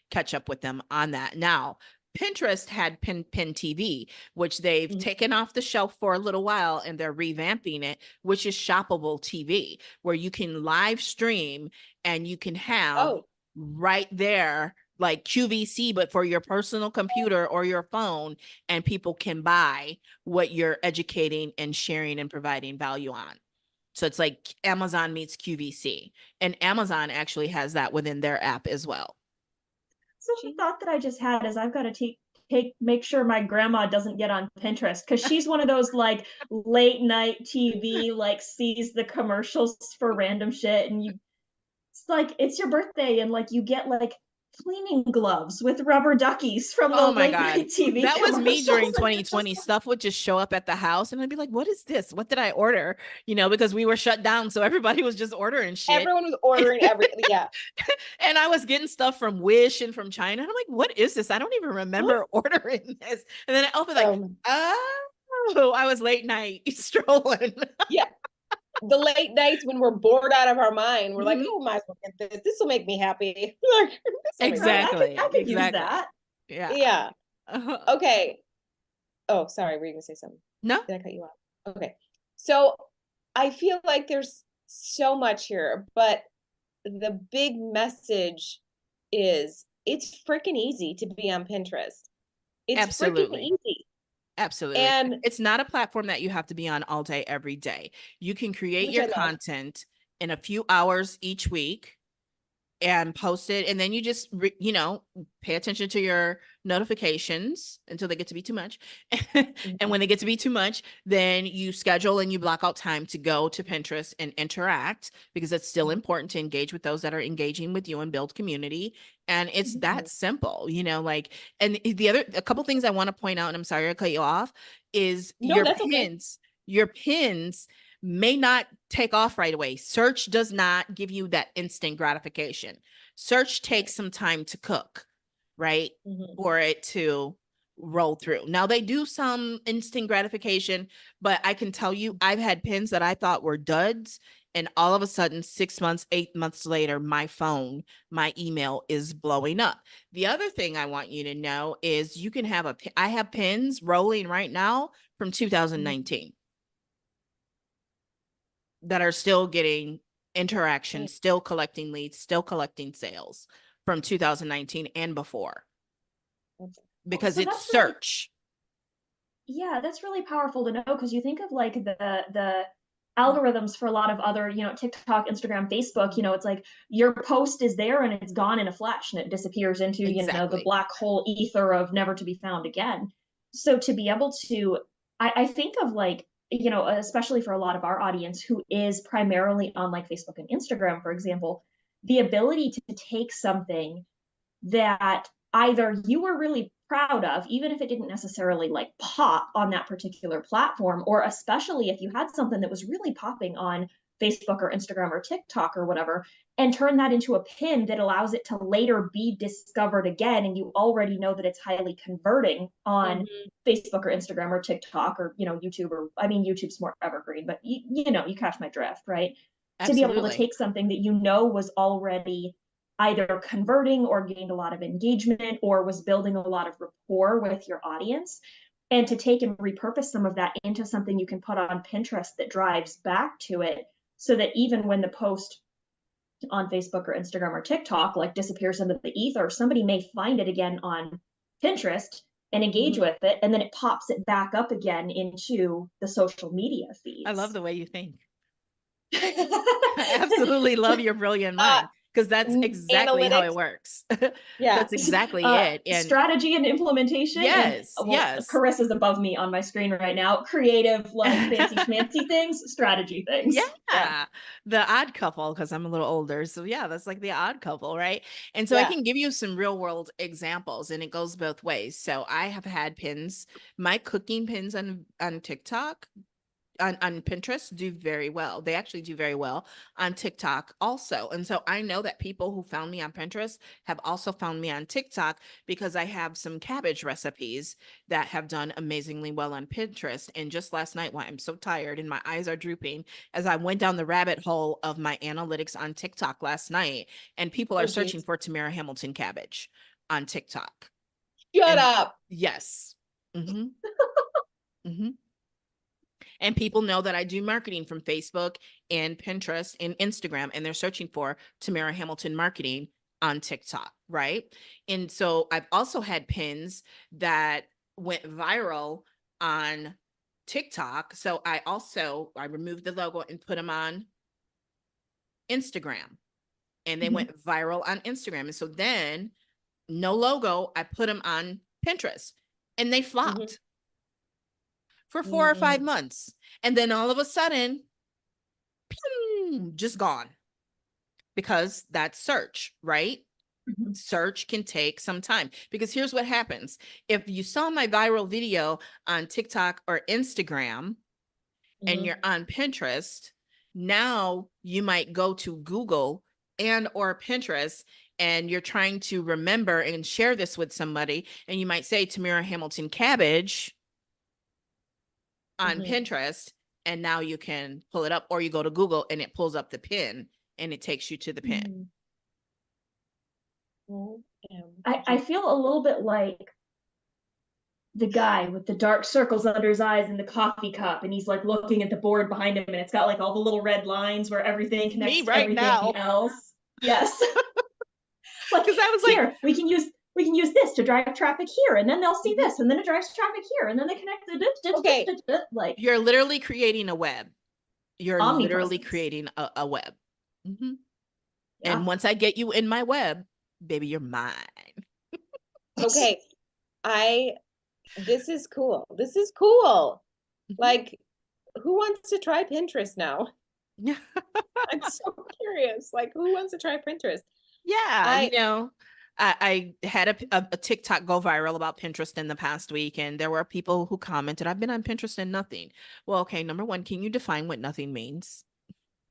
Speaker 3: catch up with them on that. Now, Pinterest had Pin TV, which they've taken off the shelf for a little while, and they're revamping it, which is shoppable TV, where you can live stream and you can have right there like QVC, but for your personal computer or your phone, and people can buy what you're educating and sharing and providing value on. So it's like Amazon meets QVC, and Amazon actually has that within their app as well.
Speaker 1: So the thought that I just had is I've got to make sure my grandma doesn't get on Pinterest, because she's one of those like late night TV, like sees the commercials for random shit, and it's like it's your birthday and like you get like cleaning gloves with rubber duckies from the late night TV.
Speaker 3: That was me during 2020. Stuff would just show up at the house, and I'd be like, what is this? What did I order? You know, because we were shut down, so everybody was just ordering shit.
Speaker 2: Everyone was ordering everything. Yeah.
Speaker 3: And I was getting stuff from Wish and from China, and I'm like, what is this? I don't even remember ordering this. And then I opened like, oh, I was late night strolling.
Speaker 2: Yeah. The late nights when we're bored out of our mind, we're like, oh, might as well get this. This will make me happy.
Speaker 3: Exactly.
Speaker 1: I could use that.
Speaker 3: Yeah.
Speaker 2: Yeah. Okay. Oh, sorry. Were you gonna say something?
Speaker 3: No.
Speaker 2: Did I cut you off? Okay. So I feel like there's so much here, but the big message is it's freaking easy to be on Pinterest. It's freaking easy.
Speaker 3: Absolutely. And it's not a platform that you have to be on all day, every day. You can create your content in a few hours each week and post it. And then you just, pay attention to your notifications until they get to be too much. And when they get to be too much, then you schedule and you block out time to go to Pinterest and interact, because it's still important to engage with those that are engaging with you and build community. And it's that simple, and a couple things I want to point out, and I'm sorry to cut you off, is your pins may not take off right away. Search does not give you that instant gratification. Search takes some time to cook, right? For it to roll through. Now they do some instant gratification, but I can tell you, I've had pins that I thought were duds, and all of a sudden 6 months, 8 months later, my email is blowing up. The other thing I want you to know is you can have I have pins rolling right now from 2019 that are still getting interaction, still collecting leads, still collecting sales from 2019 and before, because it's search.
Speaker 1: Yeah, that's really powerful to know because you think of like the algorithms for a lot of other, TikTok, Instagram, Facebook, it's like your post is there and it's gone in a flash and it disappears into, the
Speaker 3: Exactly.
Speaker 1: black hole ether of never to be found again. So to be able to, I think of like, especially for a lot of our audience who is primarily on like Facebook and Instagram, for example, the ability to take something that either you were really proud of, even if it didn't necessarily like pop on that particular platform, or especially if you had something that was really popping on Facebook or Instagram or TikTok or whatever, and turn that into a pin that allows it to later be discovered again. And you already know that it's highly converting on
Speaker 2: Mhm.
Speaker 1: Facebook or Instagram or TikTok or, YouTube, or I mean, YouTube's more evergreen, but you catch my drift, right? To be able to
Speaker 3: Absolutely.
Speaker 1: take something that was already either converting or gained a lot of engagement or was building a lot of rapport with your audience, and to take and repurpose some of that into something you can put on Pinterest that drives back to it, so that even when the post on Facebook or Instagram or TikTok like disappears into the ether, somebody may find it again on Pinterest and engage
Speaker 2: Mhm.
Speaker 1: with it, and then it pops it back up again into the social media
Speaker 3: I love
Speaker 1: feeds.
Speaker 3: the way you think. I absolutely love your brilliant
Speaker 2: Uh,
Speaker 3: mind because that's exactly how it
Speaker 2: Analytics.
Speaker 3: works.
Speaker 2: Yeah.
Speaker 3: That's exactly it. And
Speaker 1: Strategy and implementation, and
Speaker 3: yes,
Speaker 1: well,
Speaker 3: yes.
Speaker 1: Carissa's above me on my screen right now. Creative, like fancy schmancy things, strategy things. Yeah.
Speaker 3: Yeah, the odd couple, because I'm a little older. So yeah, that's like the odd couple, right? And so I
Speaker 2: Yeah.
Speaker 3: can give you some real world examples, and it goes both ways. So I have had pins, my cooking pins on TikTok, on Pinterest do very well. They actually do very well on TikTok also. And so I know that people who found me on Pinterest have also found me on TikTok because I have some cabbage recipes that have done amazingly well on Pinterest. And just last night, while I'm so tired and my eyes are drooping, as I went down the rabbit hole of my analytics on TikTok last night, and people are
Speaker 2: Oh,
Speaker 3: searching
Speaker 2: geez.
Speaker 3: for Tamara Hamilton cabbage on TikTok.
Speaker 2: Shut
Speaker 3: And
Speaker 2: up.
Speaker 3: yes. hmm hmm And people know that I do marketing from Facebook and Pinterest and Instagram, and they're searching for Tamara Hamilton marketing on TikTok, right? And so I've also had pins that went viral on TikTok. So I removed the logo and put them on Instagram, and they
Speaker 1: Mhm.
Speaker 3: went viral on Instagram. And so then no logo, I put them on Pinterest, and they
Speaker 2: Mhm.
Speaker 3: flopped for 4 or 5
Speaker 2: Mm.
Speaker 3: months. And then all of a sudden, just gone, because that's search, right?
Speaker 1: Mhm.
Speaker 3: Search can take some time, because here's what happens. If you saw my viral video on TikTok or Instagram and
Speaker 2: Mhm.
Speaker 3: you're on Pinterest, now you might go to Google and or Pinterest, and you're trying to remember and share this with somebody, and you might say Tamara Hamilton cabbage on
Speaker 2: Mhm.
Speaker 3: Pinterest, and now you can pull it up, or you go to Google and it pulls up the pin and it takes you to the pin.
Speaker 1: Mhm. I
Speaker 2: OMG.
Speaker 1: feel a little bit like the guy with the dark circles under his eyes and the coffee cup, and he's like looking at the board behind him, and it's got like all the little red lines where everything
Speaker 3: It's me
Speaker 1: connects to
Speaker 3: right
Speaker 1: everything
Speaker 3: now.
Speaker 1: else. Yes. Like,
Speaker 3: Because I was like,
Speaker 1: here we can use this to drive traffic here, and then they'll see
Speaker 3: Mhm.
Speaker 1: this, and then it drives traffic here, and then they connect
Speaker 2: Okay.
Speaker 1: like
Speaker 3: You're literally creating a web. You're literally
Speaker 1: omnipresence.
Speaker 3: creating a web. Mhm. And
Speaker 1: Yeah.
Speaker 3: once I get you in my web, baby, you're mine.
Speaker 2: Okay. I This is cool. This is cool.
Speaker 3: Mhm.
Speaker 2: Like, who wants to try Pinterest now?
Speaker 3: Yeah.
Speaker 2: I'm so curious. Like, who wants to try Pinterest?
Speaker 3: Yeah,
Speaker 2: I
Speaker 3: I had a TikTok go viral about Pinterest in the past week, and there were people who commented, I've been on Pinterest and nothing. Well, okay, number one, can you define what nothing means?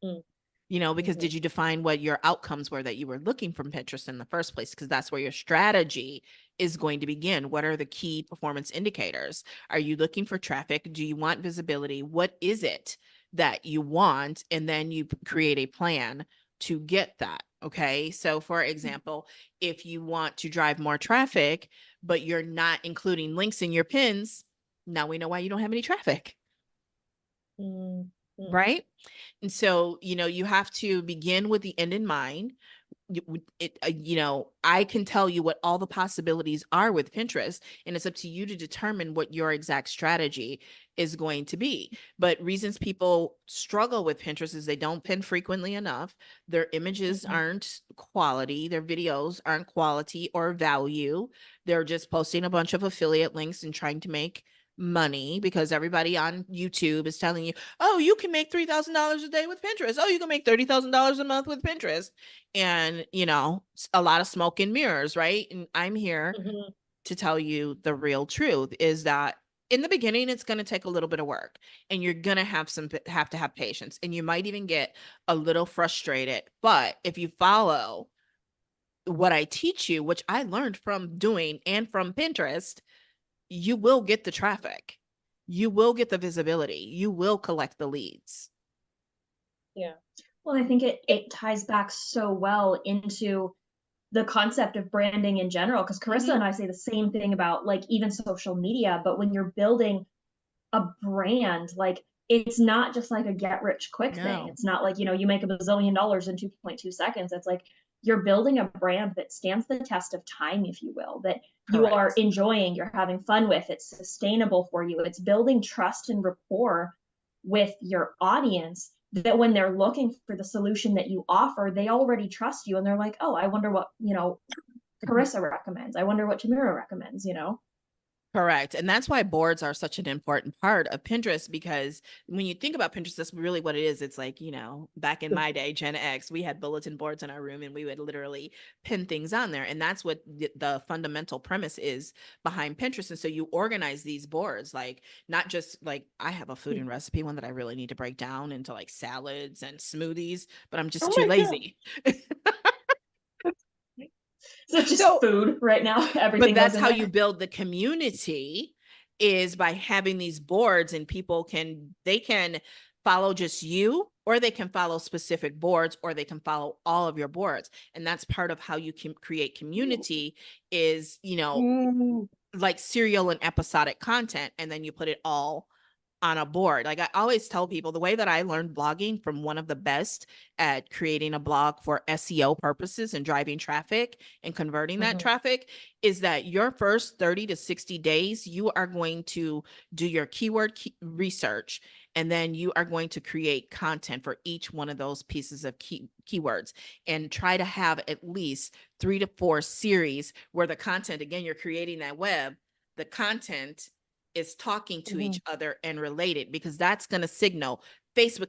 Speaker 2: Mm,
Speaker 3: Because
Speaker 2: mhm.
Speaker 3: did you define what your outcomes were that you were looking from Pinterest in the first place? Because that's where your strategy is going to begin. What are the key performance indicators? Are you looking for traffic? Do you want visibility? What is it that you want? And then you create a plan to get that. Okay. So, for example, if you want to drive more traffic, but you're not including links in your pins, now we know why you don't have any traffic,
Speaker 2: Mm, mm,
Speaker 3: right? And so, you have to begin with the end in mind. I can tell you what all the possibilities are with Pinterest, and it's up to you to determine what your exact strategy is going to be. But reasons people struggle with Pinterest is they don't pin frequently enough. Their images aren't quality. Their videos aren't quality or value. They're just posting a bunch of affiliate links and trying to make money because everybody on YouTube is telling you, oh, you can make $3,000 a day with Pinterest. Oh, you can make $30,000 a month with Pinterest. And, a lot of smoke and mirrors, right? And I'm here to tell you the real truth is that in the beginning, it's going to take a little bit of work and you're going to have to have patience and you might even get a little frustrated. But if you follow what I teach you, which I learned from doing and from Pinterest, you will get the traffic. You will get the visibility. You will collect the leads.
Speaker 2: Yeah.
Speaker 1: Well, I think it ties back so well into the concept of branding in general, because Carissa and I say the same thing about like even social media, but when you're building a brand, like it's not just like a get rich quick thing. It's not like, you make $1 bazillion in 2.2 seconds. It's like you're building a brand that stands the test of time, if you will, that you are enjoying, you're having fun with, it's sustainable for you. It's building trust and rapport with your audience that when they're looking for the solution that you offer, they already trust you and they're like, oh, I wonder what, Carissa recommends. I wonder what Tamira recommends,
Speaker 3: Correct. And that's why boards are such an important part of Pinterest, because when you think about Pinterest, that's really what it is. It's like, back in my day, Gen X, we had bulletin boards in our room and we would literally pin things on there. And that's what the fundamental premise is behind Pinterest. And so you organize these boards, like not just like I have a food and recipe one that I really need to break down into like salads and smoothies, but I'm just too lazy.
Speaker 1: So it's just food right now. Everything.
Speaker 3: But that's how you build the community, is by having these boards, and people can follow just you, or they can follow specific boards, or they can follow all of your boards. And that's part of how you can create community is, like serial and episodic content. And then you put it all on a board. Like I always tell people, the way that I learned blogging from one of the best at creating a blog for SEO purposes and driving traffic and converting that traffic is that your first 30 to 60 days, you are going to do your keyword research, and then you are going to create content for each one of those pieces of keywords and try to have at least 3 to 4 series where the content, again, you're creating that web, the content is talking to each other and related, because that's going to signal Facebook,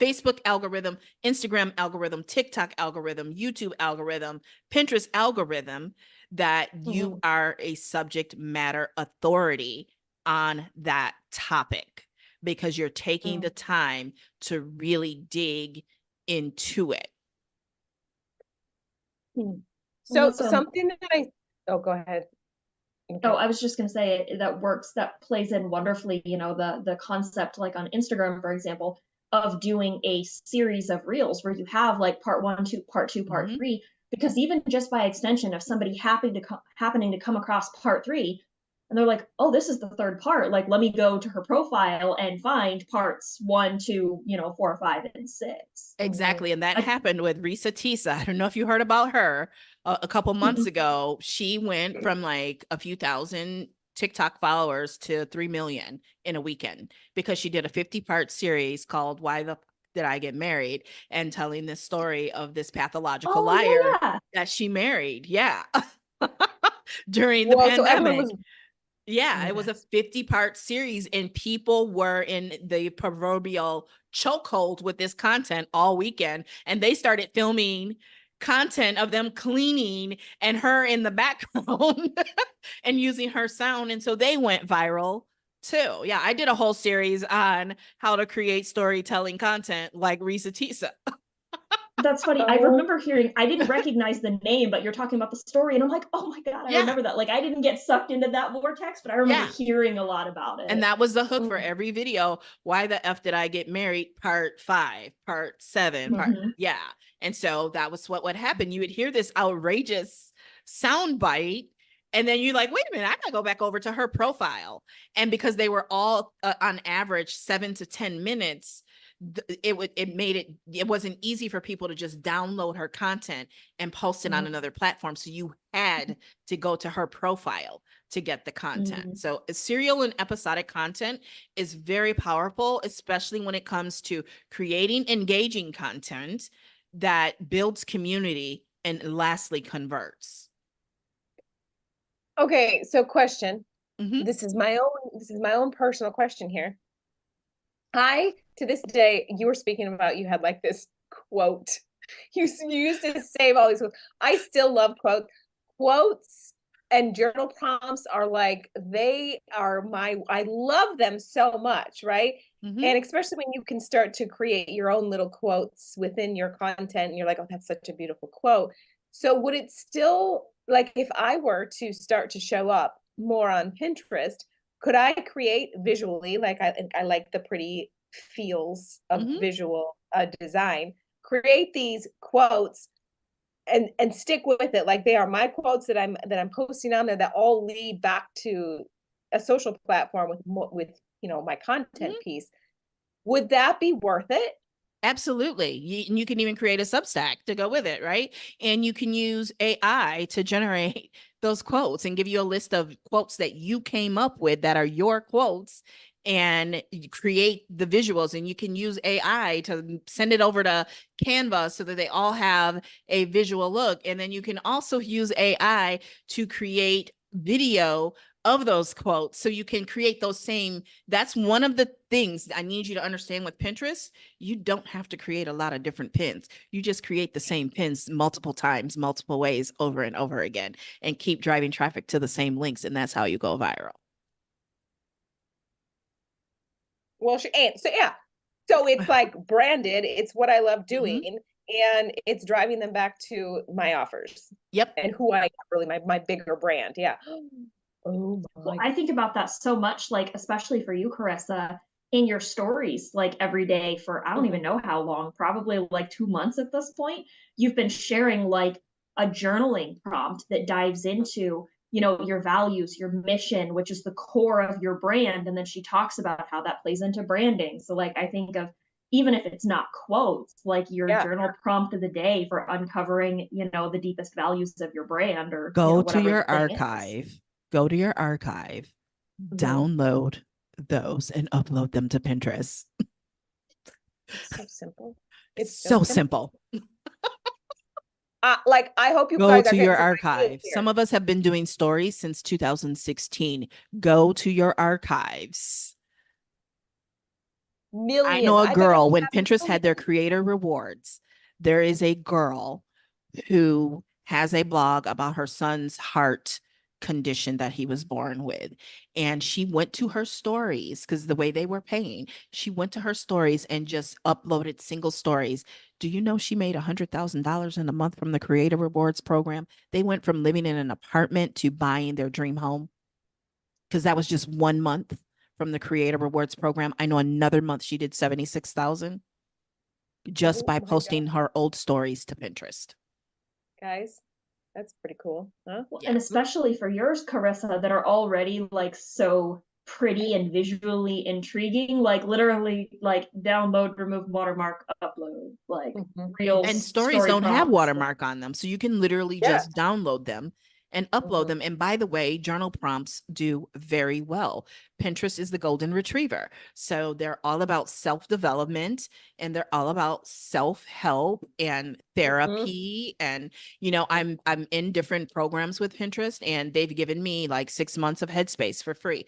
Speaker 3: Facebook algorithm, Instagram algorithm, TikTok algorithm, YouTube algorithm, Pinterest algorithm, that you are a subject matter authority on that topic, because you're taking the time to really dig into it.
Speaker 2: So something that go ahead.
Speaker 1: Okay. Oh, I was just going to say that plays in wonderfully, the concept, like on Instagram, for example, of doing a series of reels where you have like part 1, part 2, part 3, because even just by extension of somebody happening to come across part 3 and they're like, oh, this is the third part. Like, let me go to her profile and find parts 1, 2, 4, 5, and 6.
Speaker 3: Exactly. And that happened with Risa Tisa. I don't know if you heard about her a couple months ago. She went from like a few thousand TikTok followers to 3 million in a weekend because she did a 50-part series called Why the Did I Get Married, and telling this story of this pathological liar that she married. Yeah. During the pandemic. It was a 50-part series, and people were in the proverbial chokehold with this content all weekend. And they started filming content of them cleaning and her in the background and using her sound. And so they went viral too. Yeah, I did a whole series on how to create storytelling content like Risa Tisa.
Speaker 1: That's funny. I remember I didn't recognize the name, but you're talking about the story, and I'm like, oh my God, I remember that. Like, I didn't get sucked into that vortex, but I remember hearing a lot about it.
Speaker 3: And that was the hook for every video. Why the F did I get married? Part 5, part 7, And so that was what would happen. You would hear this outrageous sound bite, and then you're like, wait a minute, I gotta go back over to her profile. And because they were all on average 7 to 10 minutes, it wasn't easy for people to just download her content and post it on another platform. So you had to go to her profile to get the content. So serial and episodic content is very powerful, especially when it comes to creating engaging content that builds community and lastly converts.
Speaker 2: Okay, so question.
Speaker 3: Mhm.
Speaker 2: This is my own personal question here. To this day, you were speaking about, you had like this quote. You used to save all these quotes. I still love quotes. Quotes and journal prompts are like, I love them so much, right?
Speaker 3: Mhm.
Speaker 2: And especially when you can start to create your own little quotes within your content and you're like, oh, that's such a beautiful quote. So would it still, like, if I were to start to show up more on Pinterest, could I create visually, like I like the pretty feels of
Speaker 3: Mhm.
Speaker 2: visual design, create these quotes and stick with it, like they are my quotes that I'm posting on there that all lead back to a social platform with my content
Speaker 3: Mhm.
Speaker 2: piece. Would that be worth it?
Speaker 3: Absolutely. You can even create a Substack to go with it, right? And you can use AI to generate those quotes and give you a list of quotes that you came up with that are your quotes, and you create the visuals, and you can use AI to send it over to Canva so that they all have a visual look. And then you can also use AI to create video of those quotes so you can create those same. That's one of the things I need you to understand with Pinterest. You don't have to create a lot of different pins. You just create the same pins multiple times, multiple ways, over and over again, and keep driving traffic to the same links. And that's how you go viral.
Speaker 2: Well, she ain't. So yeah. So it's like branded. It's what I love doing,
Speaker 3: Mhm.
Speaker 2: and it's driving them back to my offers
Speaker 3: Yep.
Speaker 2: and who I am, really my bigger brand. Yeah. Oh
Speaker 1: Well,
Speaker 2: my.
Speaker 1: I think about that so much, like, especially for you, Carissa, in your stories, like every day for I don't even
Speaker 2: Mhm.
Speaker 1: know how long, probably like 2 months at this point, you've been sharing like a journaling prompt that dives into, your values, your mission, which is the core of your brand. And then she talks about how that plays into branding. So, like, I think of even if it's not quotes, like your
Speaker 2: Yeah.
Speaker 1: journal prompt of the day for uncovering, the deepest values of your brand or,
Speaker 3: Go to
Speaker 1: whatever the
Speaker 3: your
Speaker 1: thing is.
Speaker 3: archive. Go to your archive,
Speaker 1: Mhm.
Speaker 3: download those, and upload them to Pinterest.
Speaker 2: It's so simple. It's so
Speaker 3: So
Speaker 2: simple.
Speaker 3: simple.
Speaker 2: Like, I hope you
Speaker 3: Go
Speaker 2: guys are
Speaker 3: to
Speaker 2: getting
Speaker 3: your
Speaker 2: some ideas
Speaker 3: archive.
Speaker 2: here.
Speaker 3: Some of us have been doing stories since 2016. Go to your archives. I know
Speaker 2: Millions.
Speaker 3: a
Speaker 2: I bet
Speaker 3: girl,
Speaker 2: you
Speaker 3: when
Speaker 2: have
Speaker 3: Pinterest had their
Speaker 2: millions.
Speaker 3: creator rewards, there is a girl who has a blog about her son's heart condition that he was born with. And she went to her stories because the way they were paying, she went to her stories and just uploaded single stories. Do you know she made $100,000 in a month from the creator rewards program? They went from living in an apartment to buying their dream home because that was just 1 month from the creator rewards program. I know another month she did 76,000 just
Speaker 2: Oh
Speaker 3: by
Speaker 2: my God,
Speaker 3: posting her old stories to Pinterest.
Speaker 2: guys. That's pretty cool, huh?
Speaker 1: Well,
Speaker 3: Yeah.
Speaker 1: and especially for yours, Carissa, that are already like so pretty and visually intriguing, like literally like download, remove watermark, upload, like
Speaker 2: Mhm.
Speaker 3: And
Speaker 1: reels,
Speaker 3: stories
Speaker 1: story
Speaker 3: don't have
Speaker 1: prompts. Like,
Speaker 3: watermark on them. So you can literally
Speaker 2: Yeah.
Speaker 3: just download them and upload
Speaker 2: Mhm.
Speaker 3: them. And by the way, journal prompts do very well. Pinterest is the golden retriever. So they're all about self-development, and they're all about self-help and
Speaker 2: Mhm.
Speaker 3: therapy. And I'm in different programs with Pinterest, and they've given me like 6 months of Headspace for free.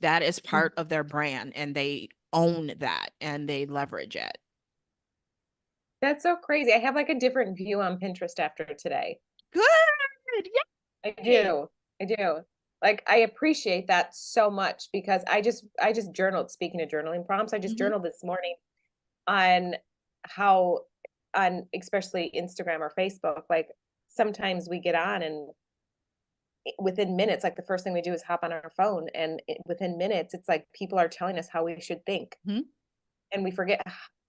Speaker 3: That is part of their brand, and they own that and they leverage it.
Speaker 2: That's so crazy. I have like a different view on Pinterest after today.
Speaker 3: Good.
Speaker 2: I
Speaker 3: Yay.
Speaker 2: do. I do. Like, I appreciate that so much because I just journaled, speaking of journaling prompts, I just
Speaker 3: Mhm.
Speaker 2: journaled this morning on how, on especially Instagram or Facebook, like sometimes we get on and within minutes, like the first thing we do is hop on our phone, and within minutes, it's like people are telling us how we should think,
Speaker 3: Mhm.
Speaker 2: and we forget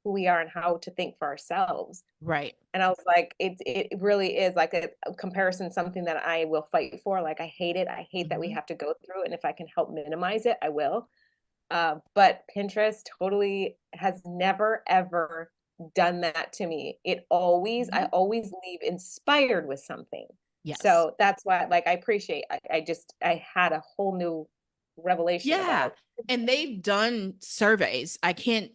Speaker 2: who we are and how to think for ourselves.
Speaker 3: Right.
Speaker 2: And I was like, it really is like a comparison, something that I will fight for. Like, I hate it. I hate that we
Speaker 3: Mhm.
Speaker 2: have to go through it. And if I can help minimize it, I will. But Pinterest totally has never ever done that to me. I always leave inspired with something.
Speaker 3: Yes.
Speaker 2: So that's why, like, I appreciate, I had a whole new revelation
Speaker 3: Yeah.
Speaker 2: about.
Speaker 3: And they've done surveys. I can't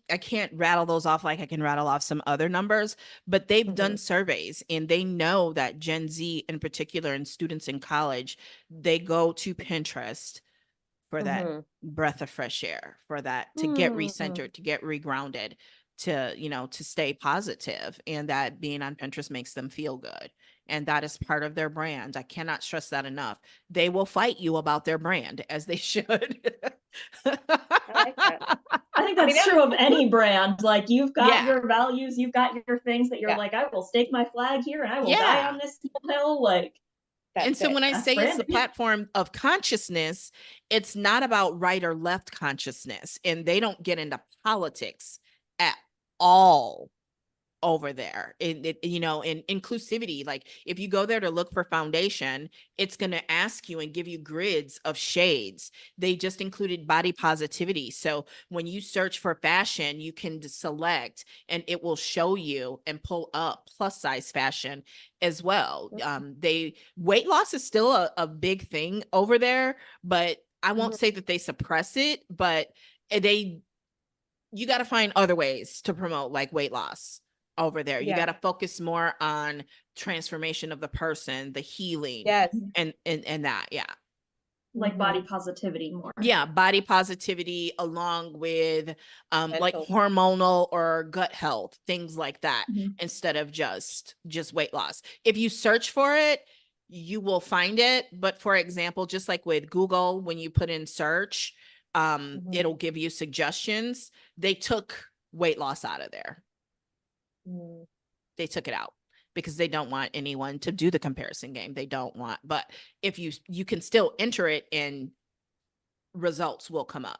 Speaker 3: rattle those off like I can rattle off some other numbers, but they've done surveys, and they know that Gen Z in particular, and students in college, they go to Pinterest for that breath of fresh air, for that, to get recentered, to get regrounded, to, you know, to stay positive, and that being on Pinterest makes them feel good. And that is part of their brand. I cannot stress that enough. They will fight you about their brand, as they should.
Speaker 2: I like that.
Speaker 1: I think that's true of any brand. Like, you've got
Speaker 3: Yeah.
Speaker 1: your values, you've got your things that you're like, I will stake my flag here and I will die on this hill. Like,
Speaker 3: and so when I
Speaker 1: That's
Speaker 3: say it's the
Speaker 1: branding.
Speaker 3: platform of consciousness, it's not about right or left consciousness. And they don't get into politics at all over there. You know, in inclusivity, like if you go there to look for foundation, it's going to ask you and give you grids of shades. They just included body positivity. So when you search for fashion, you can select, and it will show you and pull up plus size fashion as well. Weight loss is still a big thing over there, but I won't say that they suppress it, but you got to find other ways to promote like weight loss over there. You got to focus more on transformation of the person, the healing, and that,
Speaker 1: like body positivity more.
Speaker 3: Yeah, body positivity along with like
Speaker 2: Mental.
Speaker 3: hormonal or gut health, things like that, instead of just weight loss. If you search for it, you will find it. But for example, just like with Google, when you put in search, it'll give you suggestions. They took weight loss out of there. They took it out because they don't want anyone to do the comparison game. They don't want, but if you can still enter it and results will come up.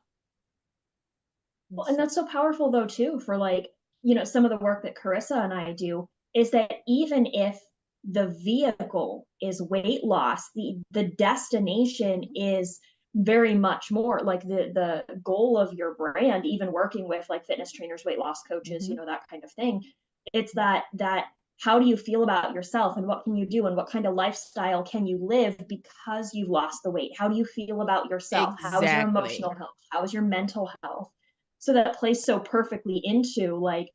Speaker 1: Well, and that's so powerful though too, for like, you know, some of the work that Carissa and I do is that even if the vehicle is weight loss, the destination is very much more like the goal of your brand, even working with like fitness trainers, weight loss coaches, you know, that kind of thing. It's that how do you feel about yourself, and what can you do, and what kind of lifestyle can you live because you've lost the weight? How do you feel about yourself? How is your emotional health? How is your mental health? So that plays so perfectly into like,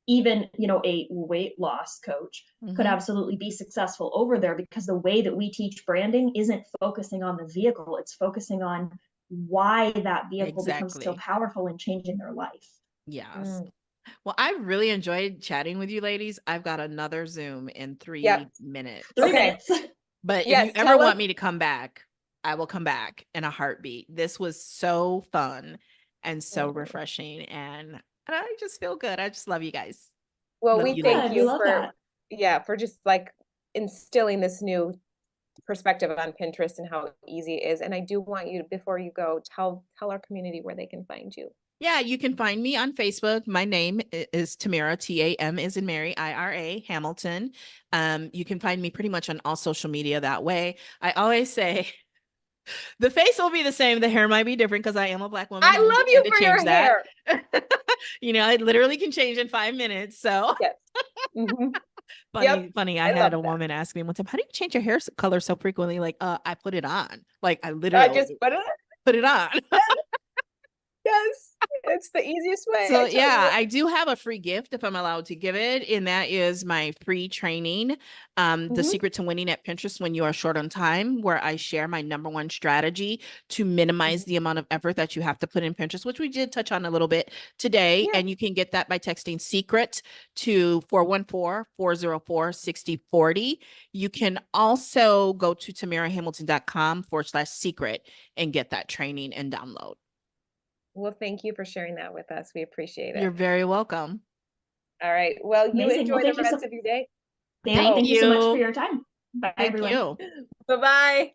Speaker 1: even, you know, a weight loss coach could absolutely be successful over there, because the way that we teach branding isn't focusing on the vehicle, it's focusing on why that vehicle becomes so powerful in changing their life.
Speaker 3: Yes. Well, I really enjoyed chatting with you ladies. I've got another Zoom in 3 minutes.
Speaker 1: 3 minutes.
Speaker 3: But if you ever want me to come back, I will come back in a heartbeat. This was so fun and so refreshing, and I just feel good. I just love you guys.
Speaker 2: Well,
Speaker 3: Love
Speaker 2: we
Speaker 3: you
Speaker 2: thank
Speaker 3: ladies.
Speaker 2: you for just like instilling this new perspective on Pinterest and how easy it is. And I do want you to, before you go, tell our community where they can find you.
Speaker 3: Yeah, you can find me on Facebook. My name is Tamara, Tam as in Mary, Ira Hamilton. You can find me pretty much on all social media that way. I always say the face will be the same. The hair might be different because I am a Black woman.
Speaker 2: I love you for your hair.
Speaker 3: You know, it literally can change in 5 minutes. So funny. I had a woman ask me one time, how do you change your hair color so frequently? Like, I put it on. Like, I literally
Speaker 2: just
Speaker 3: put it on.
Speaker 2: Yes, it's the easiest way.
Speaker 3: So yeah, I do have a free gift if I'm allowed to give it, and that is my free training, The Secret to Winning at Pinterest When You Are Short on Time, where I share my #1 strategy to minimize the amount of effort that you have to put in Pinterest, which we did touch on a little bit today. And you can get that by texting SECRET to 414-404-6040. You can also go to tamarahamilton.com/secret and get that training and download.
Speaker 2: Well, thank you for sharing that with us. We appreciate it.
Speaker 3: You're very welcome.
Speaker 2: All right. Well, you enjoy the rest of your day.
Speaker 1: Thank you so much for your time. Bye, everyone.
Speaker 3: Thank you.
Speaker 2: Bye-bye.